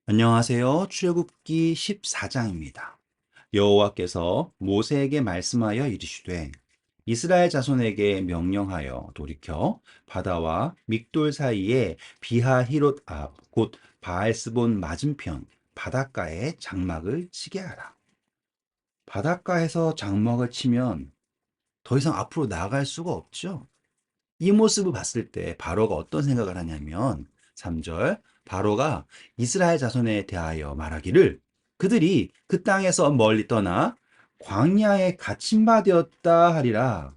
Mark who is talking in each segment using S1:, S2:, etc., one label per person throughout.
S1: 안녕하세요. 출애굽기 14장입니다. 여호와께서 모세에게 말씀하여 이르시되 이스라엘 자손에게 명령하여 돌이켜 바다와 믹돌 사이에 비하히롯 앞 곧 바알스본 맞은편 바닷가에 장막을 치게 하라. 바닷가에서 장막을 치면 더 이상 앞으로 나아갈 수가 없죠. 이 모습을 봤을 때 바로가 어떤 생각을 하냐면 3절 바로가 이스라엘 자손에 대하여 말하기를 그들이 그 땅에서 멀리 떠나 광야에 갇힌 바 되었다 하리라.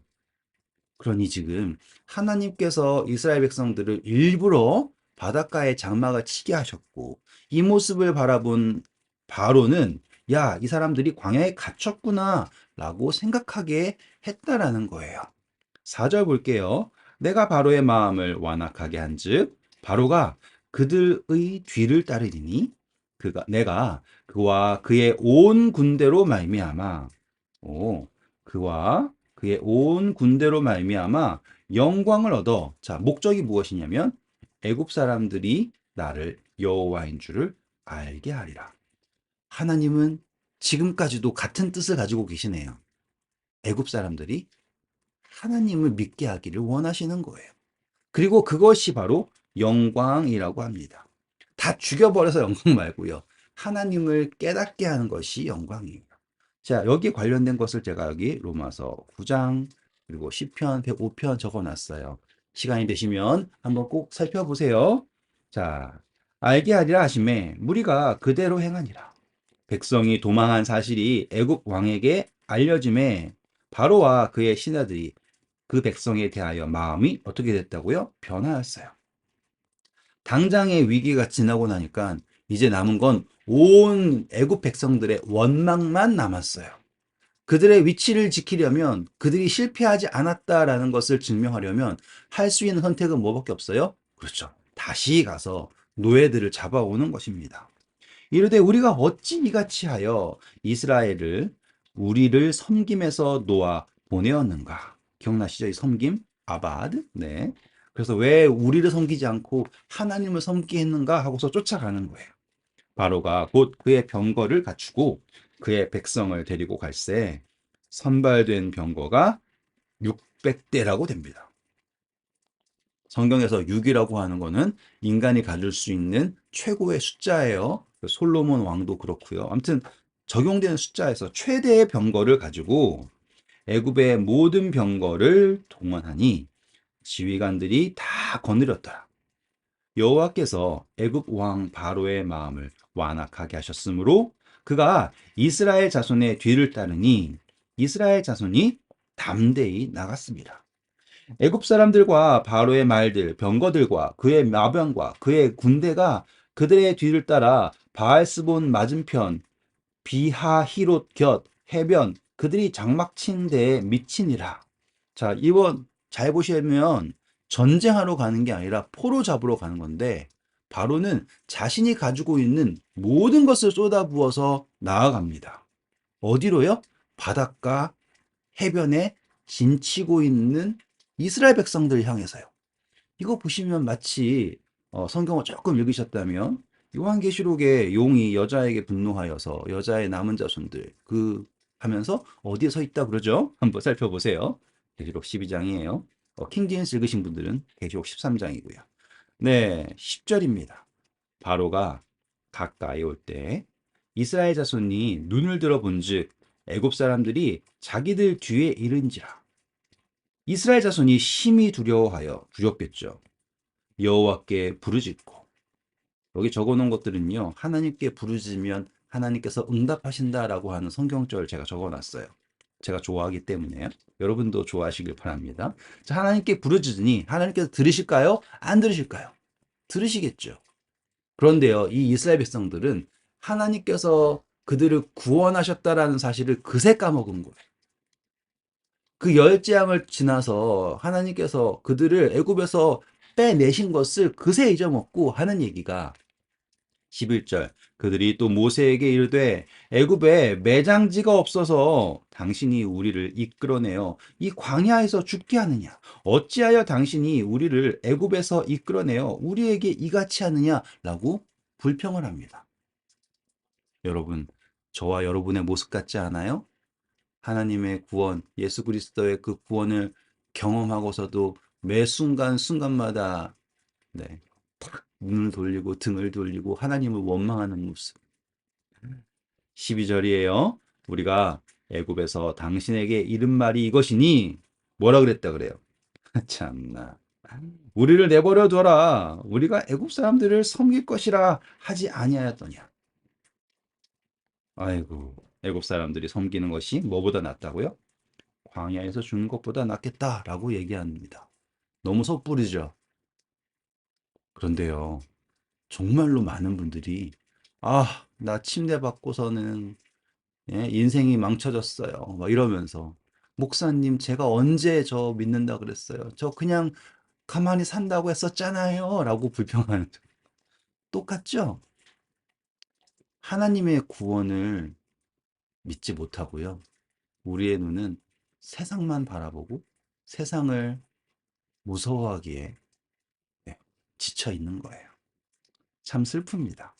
S1: 그러니 지금 하나님께서 이스라엘 백성들을 일부러 바닷가에 장막을 치게 하셨고 이 모습을 바라본 바로는 야, 이 사람들이 광야에 갇혔구나 라고 생각하게 했다라는 거예요. 4절 볼게요. 내가 바로의 마음을 완악하게 한즉 바로가 그들의 뒤를 따르리니 내가 그와 그의 온 군대로 말미암아 그와 그의 온 군대로 말미암아 영광을 얻어 자 목적이 무엇이냐면 애굽 사람들이 나를 여호와인 줄을 알게 하리라. 하나님은 지금까지도 같은 뜻을 가지고 계시네요. 애굽 사람들이 하나님을 믿게 하기를 원하시는 거예요. 그리고 그것이 바로 영광이라고 합니다. 다 죽여버려서 영광 말고요. 하나님을 깨닫게 하는 것이 영광이에요. 자, 여기 관련된 것을 제가 여기 로마서 9장 그리고 시편 105편 적어놨어요. 시간이 되시면 한번 꼭 살펴보세요. 자, 알게 하리라 하심에 무리가 그대로 행하니라. 백성이 도망한 사실이 애굽 왕에게 알려짐에 바로와 그의 신하들이 그 백성에 대하여 마음이 어떻게 됐다고요? 변하였어요. 당장의 위기가 지나고 나니까 이제 남은 건 온 애굽 백성들의 원망만 남았어요. 그들의 위치를 지키려면 그들이 실패하지 않았다라는 것을 증명하려면 할 수 있는 선택은 뭐밖에 없어요? 그렇죠. 다시 가서 노예들을 잡아오는 것입니다. 이르되 우리가 어찌 이같이 하여 이스라엘을 우리를 섬김에서 놓아 보내었는가? 기억나시죠? 이 섬김? 아바드? 네. 그래서 왜 우리를 섬기지 않고 하나님을 섬기게 했는가 하고서 쫓아가는 거예요. 바로가 곧 그의 병거를 갖추고 그의 백성을 데리고 갈새 선발된 병거가 600대라고 됩니다. 성경에서 6이라고 하는 거는 인간이 가질 수 있는 최고의 숫자예요. 솔로몬 왕도 그렇고요. 아무튼 적용되는 숫자에서 최대의 병거를 가지고 애굽의 모든 병거를 동원하니 지휘관들이 다 거느렸더라. 여호와께서 애굽 왕 바로의 마음을 완악하게 하셨으므로 그가 이스라엘 자손의 뒤를 따르니 이스라엘 자손이 담대히 나갔습니다. 애굽 사람들과 바로의 말들, 병거들과 그의 마병과 그의 군대가 그들의 뒤를 따라 바알스본 맞은편 비하히롯 곁 해변 그들이 장막 친 데에 미치니라. 자, 이번 잘 보시면 전쟁하러 가는 게 아니라 포로 잡으러 가는 건데 바로는 자신이 가지고 있는 모든 것을 쏟아부어서 나아갑니다. 어디로요? 바닷가 해변에 진치고 있는 이스라엘 백성들 향해서요. 이거 보시면 마치 성경을 조금 읽으셨다면 요한계시록에 용이 여자에게 분노하여서 여자의 남은 자손들 하면서 어디에 서 있다 그러죠? 한번 살펴보세요. 계시록 12장이에요. 킹제임스 읽으신 분들은 계시록 13장이고요. 네, 10절입니다. 바로가 가까이 올 때 이스라엘 자손이 눈을 들어 본즉 애굽 사람들이 자기들 뒤에 이른지라. 이스라엘 자손이 심히 두려워하여 두렵겠죠. 여호와께 부르짖고 여기 적어놓은 것들은요 하나님께 부르짖으면 하나님께서 응답하신다라고 하는 성경절 제가 적어놨어요. 제가 좋아하기 때문에요. 여러분도 좋아하시길 바랍니다. 자, 하나님께 부르짖으니 하나님께서 들으실까요? 안 들으실까요? 들으시겠죠. 그런데요 이 이스라엘 백성들은 하나님께서 그들을 구원하셨다라는 사실을 그새 까먹은 거예요. 그 열재앙을 지나서 하나님께서 그들을 애굽에서 빼내신 것을 그새 잊어먹고 하는 얘기가 11절 그들이 또 모세에게 이르되 애굽에 매장지가 없어서 당신이 우리를 이끌어내어 이 광야에서 죽게 하느냐 어찌하여 당신이 우리를 애굽에서 이끌어내어 우리에게 이같이 하느냐라고 불평을 합니다. 여러분, 저와 여러분의 모습 같지 않아요? 하나님의 구원, 예수 그리스도의 그 구원을 경험하고서도 매 순간순간마다 네, 눈을 돌리고 등을 돌리고 하나님을 원망하는 모습. 12절이에요. 우리가 애굽에서 당신에게 이른 말이 이것이니 뭐라 그랬다 그래요? 참나. 우리를 내버려 둬라. 우리가 애굽 사람들을 섬길 것이라 하지 아니하였더냐. 아이고, 애굽 사람들이 섬기는 것이 뭐보다 낫다고요? 광야에서 죽는 것보다 낫겠다라고 얘기합니다. 너무 섣부르죠. 그런데요, 정말로 많은 분들이 나 침대 받고서는 인생이 망쳐졌어요. 막 이러면서 목사님, 제가 언제 저 믿는다 그랬어요. 저 그냥 가만히 산다고 했었잖아요. 라고 불평하는. 똑같죠? 하나님의 구원을 믿지 못하고요. 우리의 눈은 세상만 바라보고 세상을 무서워하기에 지쳐 있는 거예요. 참 슬픕니다.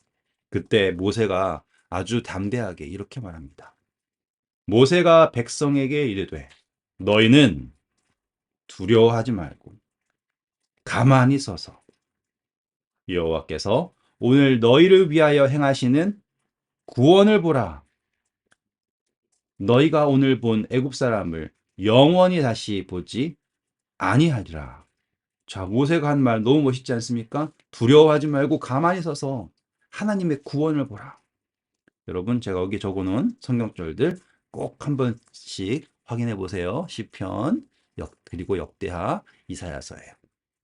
S1: 그때 모세가 아주 담대하게 이렇게 말합니다. 모세가 백성에게 이르되 너희는 두려워하지 말고 가만히 서서 여호와께서 오늘 너희를 위하여 행하시는 구원을 보라. 너희가 오늘 본 애굽 사람을 영원히 다시 보지 아니하리라. 자, 모세가 한 말 너무 멋있지 않습니까? 두려워하지 말고 가만히 서서 하나님의 구원을 보라. 여러분, 제가 여기 적어놓은 성경절들 꼭 한 번씩 확인해 보세요. 시편, 그리고 역대하, 이사야서예요.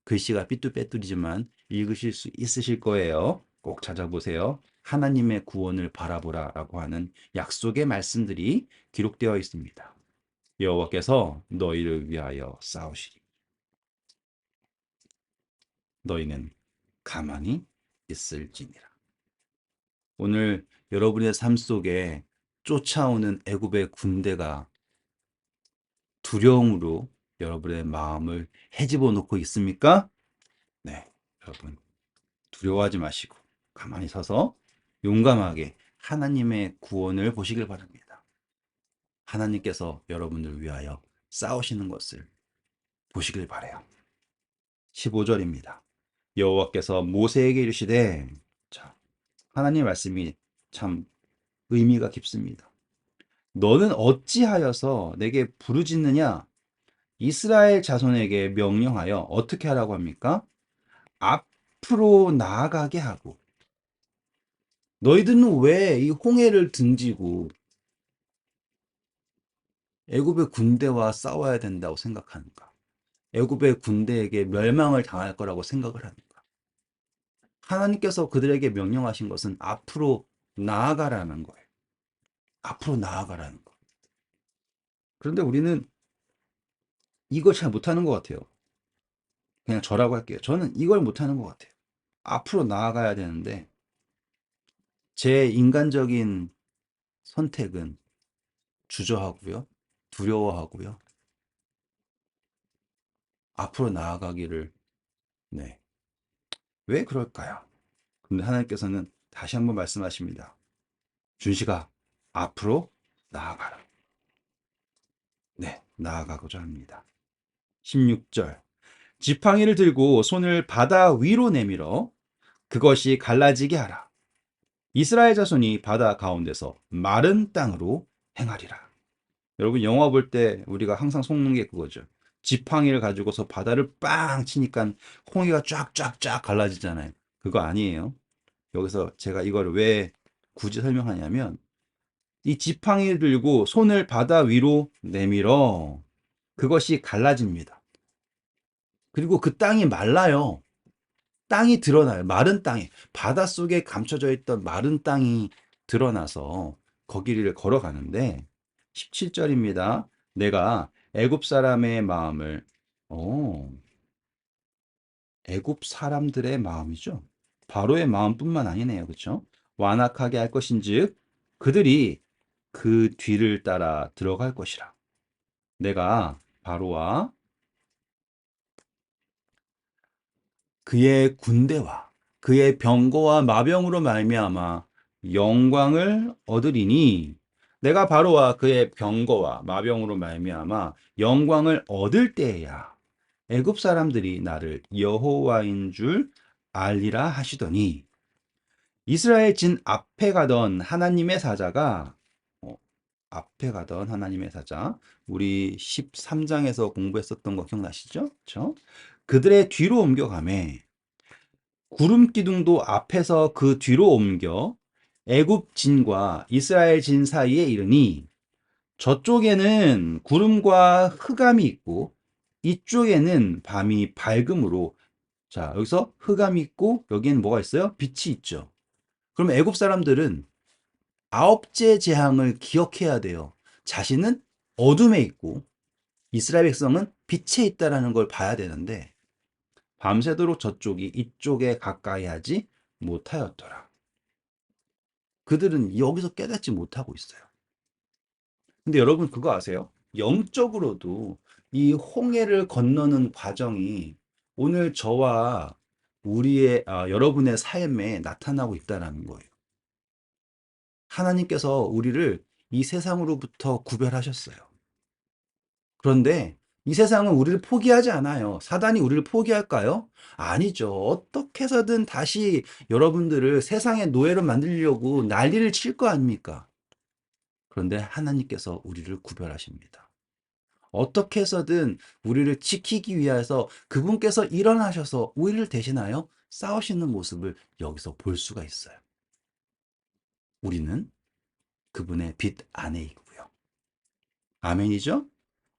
S1: 글씨가 삐뚤빼뚤이지만 읽으실 수 있으실 거예요. 꼭 찾아보세요. 하나님의 구원을 바라보라라고 하는 약속의 말씀들이 기록되어 있습니다. 여호와께서 너희를 위하여 싸우시리. 너희는 가만히 있을지니라. 오늘 여러분의 삶 속에 쫓아오는 애굽의 군대가 두려움으로 여러분의 마음을 헤집어 놓고 있습니까? 네, 여러분 두려워하지 마시고 가만히 서서 용감하게 하나님의 구원을 보시길 바랍니다. 하나님께서 여러분을 위하여 싸우시는 것을 보시길 바라요. 15절입니다. 여호와께서 모세에게 이르시되, 자, 하나님 말씀이 참 의미가 깊습니다. 너는 어찌하여서 내게 부르짖느냐? 이스라엘 자손에게 명령하여 어떻게 하라고 합니까? 앞으로 나아가게 하고, 너희들은 왜 이 홍해를 등지고 애굽의 군대와 싸워야 된다고 생각하는가? 애굽의 군대에게 멸망을 당할 거라고 생각을 하는가? 하나님께서 그들에게 명령하신 것은 앞으로 나아가라는 거예요. 앞으로 나아가라는 거. 그런데 우리는 이걸 잘 못하는 것 같아요. 그냥 저라고 할게요. 저는 이걸 못하는 것 같아요. 앞으로 나아가야 되는데 제 인간적인 선택은 주저하고요. 두려워하고요. 앞으로 나아가기를 네. 왜 그럴까요? 근데 하나님께서는 다시 한번 말씀하십니다. 준식아, 앞으로 나아가라. 네, 나아가고자 합니다. 16절. 지팡이를 들고 손을 바다 위로 내밀어 그것이 갈라지게 하라. 이스라엘 자손이 바다 가운데서 마른 땅으로 행하리라. 여러분 영화 볼 때 우리가 항상 속는 게 그거죠. 지팡이를 가지고서 바다를 빵 치니까 홍해가 쫙쫙쫙 갈라지잖아요. 그거 아니에요. 여기서 제가 이걸 왜 굳이 설명하냐면 이 지팡이를 들고 손을 바다 위로 내밀어 그것이 갈라집니다. 그리고 그 땅이 말라요. 땅이 드러나요. 마른 땅이 바닷속에 감춰져 있던 마른 땅이 드러나서 거기를 걸어가는데 17절입니다. 내가 애굽 사람의 마음을 애굽 사람들의 마음이죠. 바로의 마음뿐만 아니네요. 그렇죠? 완악하게 할 것인즉 그들이 그 뒤를 따라 들어갈 것이라. 내가 바로와 그의 군대와 그의 병거와 마병으로 말미암아 영광을 얻으리니 내가 바로와 그의 병거와 마병으로 말미암아 영광을 얻을 때에야 애굽 사람들이 나를 여호와인 줄 알리라 하시더니 이스라엘 진 앞에 가던 하나님의 사자가 어, 앞에 가던 하나님의 사자 우리 13장에서 공부했었던 거 기억나시죠? 그렇죠? 그들의 뒤로 옮겨가매 구름 기둥도 앞에서 그 뒤로 옮겨 애굽 진과 이스라엘 진 사이에 이르니 저쪽에는 구름과 흑암이 있고 이쪽에는 밤이 밝음으로 자 여기서 흑암이 있고 여기에는 뭐가 있어요? 빛이 있죠. 그럼 애굽 사람들은 아홉째 재앙을 기억해야 돼요. 자신은 어둠에 있고 이스라엘 백성은 빛에 있다라는 걸 봐야 되는데 밤새도록 저쪽이 이쪽에 가까이 하지 못하였더라. 그들은 여기서 깨닫지 못하고 있어요. 근데 여러분 그거 아세요? 영적으로도 이 홍해를 건너는 과정이 오늘 저와 여러분의 삶에 나타나고 있다는 거예요. 하나님께서 우리를 이 세상으로부터 구별하셨어요. 그런데 이 세상은 우리를 포기하지 않아요. 사단이 우리를 포기할까요? 아니죠. 어떻게 해서든 다시 여러분들을 세상의 노예로 만들려고 난리를 칠 거 아닙니까? 그런데 하나님께서 우리를 구별하십니다. 어떻게 해서든 우리를 지키기 위해서 그분께서 일어나셔서 우리를 대신하여 싸우시는 모습을 여기서 볼 수가 있어요. 우리는 그분의 빛 안에 있고요. 아멘이죠?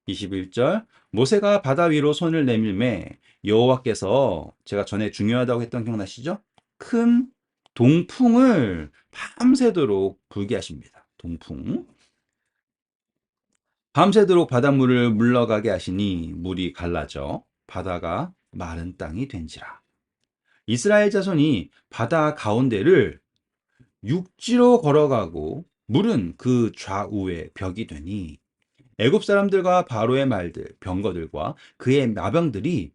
S1: 21절 모세가 바다 위로 손을 내밀매 여호와께서 제가 전에 중요하다고 했던 기억나시죠? 큰 동풍을 밤새도록 불게 하십니다. 동풍. 밤새도록 바닷물을 물러가게 하시니 물이 갈라져 바다가 마른 땅이 된지라. 이스라엘 자손이 바다 가운데를 육지로 걸어가고 물은 그 좌우에 벽이 되니 애굽 사람들과 바로의 말들, 병거들과 그의 마병들이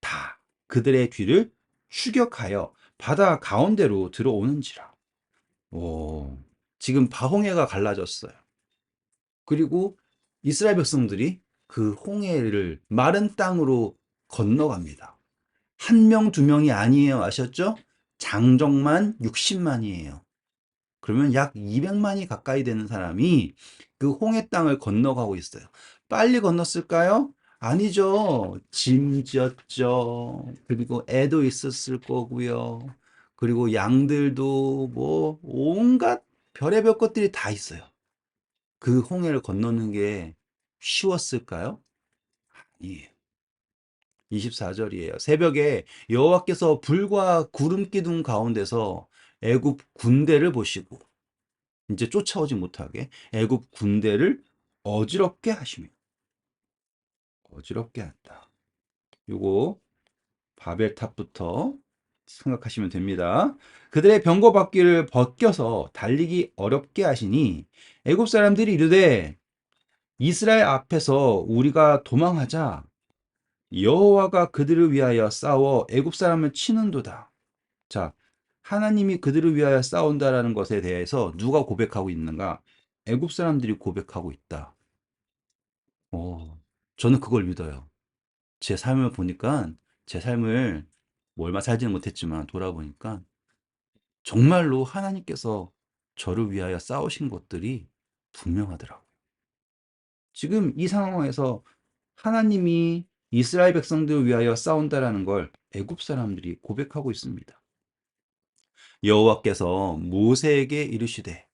S1: 다 그들의 뒤를 추격하여 바다 가운데로 들어오는지라. 오, 지금 바홍해가 갈라졌어요. 그리고 이스라엘 백성들이 그 홍해를 마른 땅으로 건너갑니다. 한 명, 두 명이 아니에요. 아셨죠? 장정만 60만이에요. 그러면 약 200만이 가까이 되는 사람이 그 홍해 땅을 건너가고 있어요. 빨리 건넜을까요? 아니죠. 짐졌죠. 그리고 애도 있었을 거고요. 그리고 양들도 뭐 온갖 별의별 것들이 다 있어요. 그 홍해를 건너는 게 쉬웠을까요? 아니에요. 24절이에요. 새벽에 여호와께서 불과 구름 기둥 가운데서 애굽 군대를 보시고 이제 쫓아오지 못하게 애굽 군대를 어지럽게 하시며 어지럽게 한다. 요거 바벨탑부터 생각하시면 됩니다. 그들의 병거 바퀴를 벗겨서 달리기 어렵게 하시니 애굽 사람들이 이르되 이스라엘 앞에서 우리가 도망하자 여호와가 그들을 위하여 싸워 애굽 사람을 치는도다. 자, 하나님이 그들을 위하여 싸운다라는 것에 대해서 누가 고백하고 있는가? 애굽 사람들이 고백하고 있다. 저는 그걸 믿어요. 제 삶을 보니까 제 삶을 뭐 얼마 살지는 못했지만 돌아보니까 정말로 하나님께서 저를 위하여 싸우신 것들이 분명하더라고요. 지금 이 상황에서 하나님이 이스라엘 백성들을 위하여 싸운다라는 걸 애굽 사람들이 고백하고 있습니다. 여호와께서 모세에게 이르시되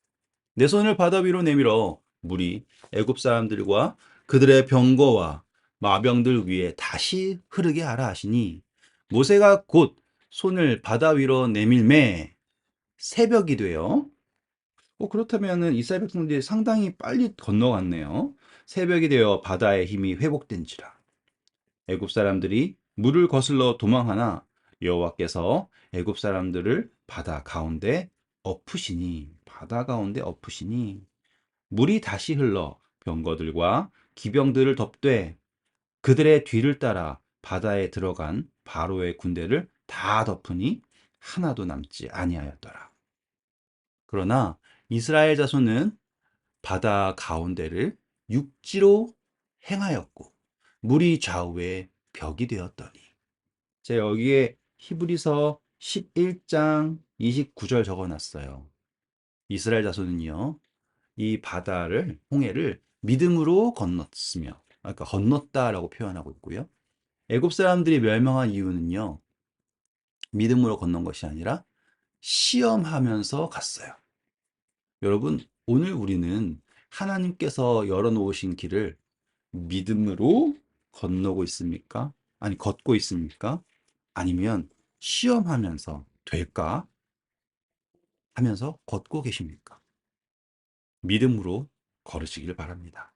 S1: 내 손을 바다 위로 내밀어 물이 애굽 사람들과 그들의 병거와 마병들 위에 다시 흐르게 하라 하시니 모세가 곧 손을 바다 위로 내밀매 새벽이 되어 그렇다면은 이스라엘 백성들이 상당히 빨리 건너갔네요. 새벽이 되어 바다의 힘이 회복된지라. 애굽 사람들이 물을 거슬러 도망하나 여호와께서 애굽 사람들을 바다 가운데 엎으시니 바다 가운데 엎으시니 물이 다시 흘러 병거들과 기병들을 덮되 그들의 뒤를 따라 바다에 들어간 바로의 군대를 다 덮으니 하나도 남지 아니하였더라. 그러나 이스라엘 자손은 바다 가운데를 육지로 행하였고 물이 좌우에 벽이 되었더니. 제가 여기에 히브리서 11장 29절 적어놨어요. 이스라엘 자손은요, 이 바다를, 홍해를 믿음으로 건넜으며, 그러니까 건넜다라고 표현하고 있고요. 애굽 사람들이 멸망한 이유는요, 믿음으로 건넌 것이 아니라 시험하면서 갔어요. 여러분, 오늘 우리는 하나님께서 열어놓으신 길을 믿음으로 건너고 있습니까? 아니, 걷고 있습니까? 아니면 시험하면서 될까? 하면서 걷고 계십니까? 믿음으로 걸으시길 바랍니다.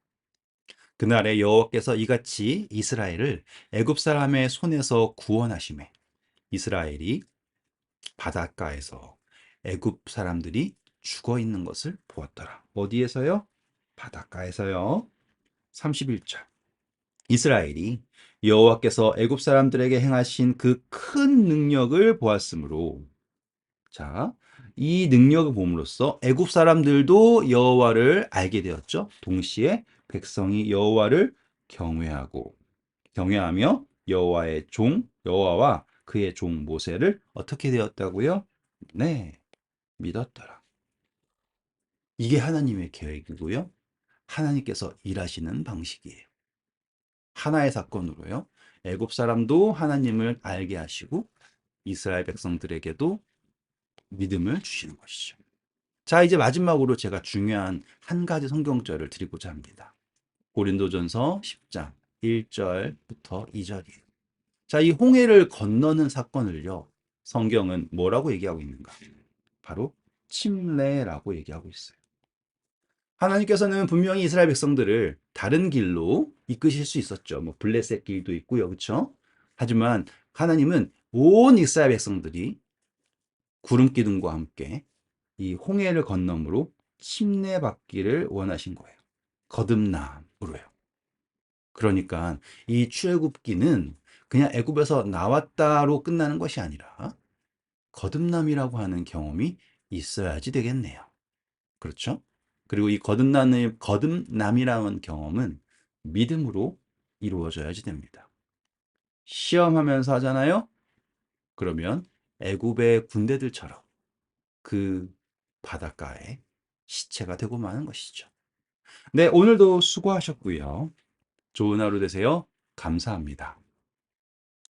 S1: 그날에 여호와께서 이같이 이스라엘을 애굽 사람의 손에서 구원하심에 이스라엘이 바닷가에서 애굽 사람들이 죽어 있는 것을 보았더라. 어디에서요? 바닷가에서요. 31절. 이스라엘이 여호와께서 애굽 사람들에게 행하신 그 큰 능력을 보았으므로, 자, 이 능력을 봄으로써 애굽 사람들도 여호와를 알게 되었죠. 동시에 백성이 여호와를 경외하며 여호와의 종 여호와와 그의 종 모세를 어떻게 되었다고요? 네, 믿었더라. 이게 하나님의 계획이고요. 하나님께서 일하시는 방식이에요. 하나의 사건으로요. 애굽 사람도 하나님을 알게 하시고 이스라엘 백성들에게도 믿음을 주시는 것이죠. 자, 이제 마지막으로 제가 중요한 한 가지 성경절을 드리고자 합니다. 고린도전서 10장 1절부터 2절이에요. 자, 이 홍해를 건너는 사건을요. 성경은 뭐라고 얘기하고 있는가? 바로 침례라고 얘기하고 있어요. 하나님께서는 분명히 이스라엘 백성들을 다른 길로 이끄실 수 있었죠. 뭐 블레셋 길도 있고요. 그렇죠? 하지만 하나님은 온 이스라엘 백성들이 구름 기둥과 함께 이 홍해를 건너므로 침례받기를 원하신 거예요. 거듭남으로요. 그러니까 이 출애굽기는 그냥 애굽에서 나왔다로 끝나는 것이 아니라 거듭남이라고 하는 경험이 있어야지 되겠네요. 그렇죠? 그리고 이 거듭남이라는 경험은 믿음으로 이루어져야지 됩니다. 시험하면서 하잖아요? 그러면 애굽의 군대들처럼 그 바닷가에 시체가 되고 마는 것이죠. 네, 오늘도 수고하셨고요. 좋은 하루 되세요. 감사합니다.